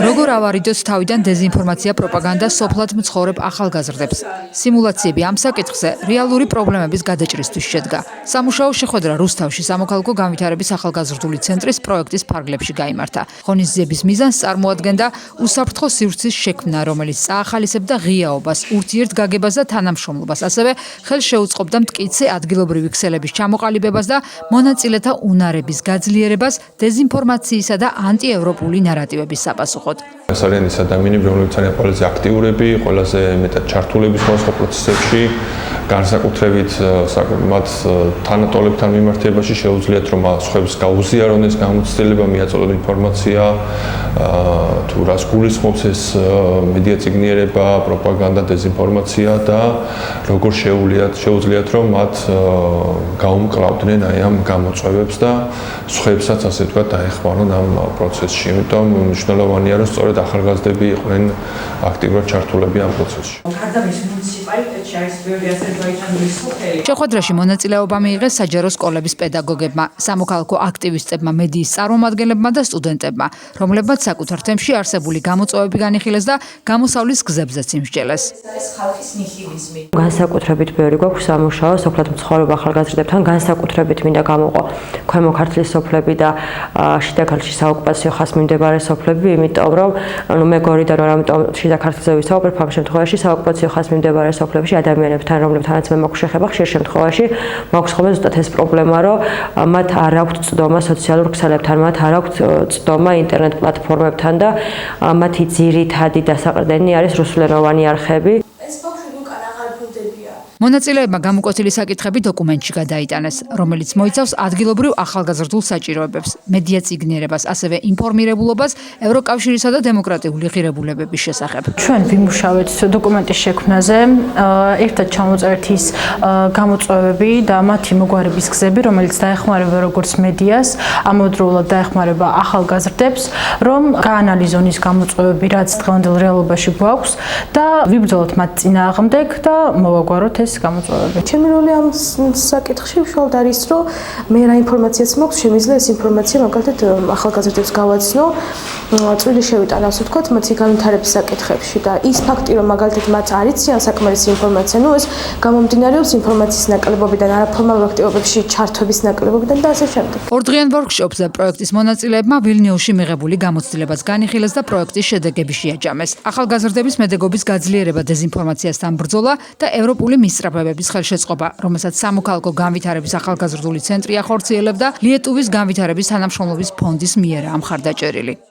როგორ ავარიდოთ თავიდან დეზინფორმაცია პროპაგანდა სოფლად მცხოვრებ ახალგაზრდებს. სიმულაციები ამ საკითხზე რეალური პრობლემების გადაჭრისთვის შედგა. სამუშაო შეხვედრა რუსთავში სამოქალაქო განვითარების ახალგაზრდული ცენტრის პროექტის ფარგლებში გაიმართა. ღონისძიების მიზანს წარმოადგენდა უსაფრთხო სივრცის შექმნა, რომელიც წაახალისებდა ღიაობას, ურთიერთგაგებას და თანამშრომლობას, ასევე ხელს შეუწყობდა მტკიცე ადგილობრივი ქსელების ჩამოყალიბებას და მონაწილეთა უნარების გაძლიერებას დეზინფორმაციისა და ანტიევროპული ნარატივების საპასუხოდ. ეს არიან ის ადამიანები, რომლებიც არიან ყველაზე აქტიურები, ყველაზე მეტად ჩართულები სხვადასხვა პროცესებში, განსაკუთრებით მათ თანატოლებთან მიმართებაში შეუძლიათ, რომ სხვებს გაუზიარონ ეს გამოცდილება, მიაწოდონ ინფორმაცია, თუ რას გულისხმობს ეს მედია წიგნიერება, პროპაგანდა, დეზინფორმაცია და როგორ შეუძლიათ, რომ მათ გაუმკლავდნენ აი ამ გამოწვევებს და სხვებსაც ასე ვთქვათ დაეხმარონ ამ პროცესში. იმიტომ მნიშვნელოვანია, რომ სწორედ ახალგაზრდები იყვნენ აქტიურად ჩართულები ამ პროცესში. შეხვედრაში მონაწილეობა მიიღეს საჯარო სკოლების პედაგოგებმა, სამოქალაქო აქტივისტებმა, მედიის წარმომადგენლებმა და სტუდენტებმა, რომლებმაც საკუთარ თემში არსებული გამოწვევები განიხილეს და გამოსავლის გზებზეც იმსჯელეს. განსაკუთრებით ბევრი გვაქვს სამუშაო სოფლად მცხოვრებ ახალგაზრდებთან, განსაკუთრებით მინდა გამოვყო ქვემო ქართლის სოფლები და შიდა ქართლში საოკუპაციო ხაზს მიმდებარე სოფლები, იმიტომ რომ მე გორიდან ვარ, ამიტომ შიდა ქართლზე ვისაუბრებ, ამ შემთხვევაში საოკუპაციო ხაზს მიმდებარე სოფლებში ადამიანებთან, რომლებთანაც მე მაქვს შეხება, ხშირ შემთხვევაში მაქვს ხოლმე ზუსტად ეს პრობლემა, რომ მათ არ აქვთ წვდომა სოციალურ ქსელებთან, მათ არ აქვთ წვდომა ინტერნეტ პლატფორმებთან და მათი ძირითადი დასაყრდენი არის რუსულენოვანი არხები. მონაწილეებმა გამოკვეთილი საკითხები დოკუმენტში გადაიტანეს, რომელიც მოიცავს ადგილობრივ ახალგაზრდულ საჭიროებებს, მედია წიგნიერებას, ასევე ინფორმირებულობას ევროკავშირისა და დემოკრატიული ღირებულებების შესახებ. ჩვენ ვიმუშავეთ დოკუმენტის შექმნაზე, ერთად ჩამოწერეთ ის გამოწვევები და მათი მოგვარების გზები, რომელიც დაეხმარება როგორც მედიას, ამავდროულად დაეხმარება ახალგაზრდებს, რომ გაანალიზონ ის გამოწვევები, რაც დღევანდელ რეალობაში გვაქვს და ვიბრძოლოთ მათ წინააღმდეგ და მოვაგვაროთ ეს გამოწვევები. ჩემი როლი ამ საკითხში უშუალოდ არის, რომ მე რა ინფორმაციაც მაქვს, შემიძლია ეს ინფორმაცია მაგალითად ახალგაზრდებს გავაცნო, წვლილი შევიტანა, ასე ვთქვათ, მათი განვითარების საკითხებში და ის ფაქტი, რომ მაგალითად მათ არ იციან საკმარისი ინფორმაცია, ეს გამომდინარეობს ინფორმაციის ნაკლებობიდან, არაფორმალურ აქტივობებში ჩართვების ნაკლებობიდან და ასე შემდეგ. ორდღიან ვორქშოპზე პროექტის მონაწილეებმა ვილნიუსში მიღებული გამოცდილებას განიხილეს და პროექტის შედეგები შეაჯამეს. ახალგაზრდების მედეგობის გაძლიერება, დეზინფორმაციასთან ბრძოლა და ევროპული მისწრაფებების ხელშეწყობა, რომელსაც სამოქალაქო განვითარების ახალგაზრდული ცენტრი ახორციელებდა, ლიეტუვის განვითარების თანამშრომლობის ფონდის მიერაა მხარდაჭერილი.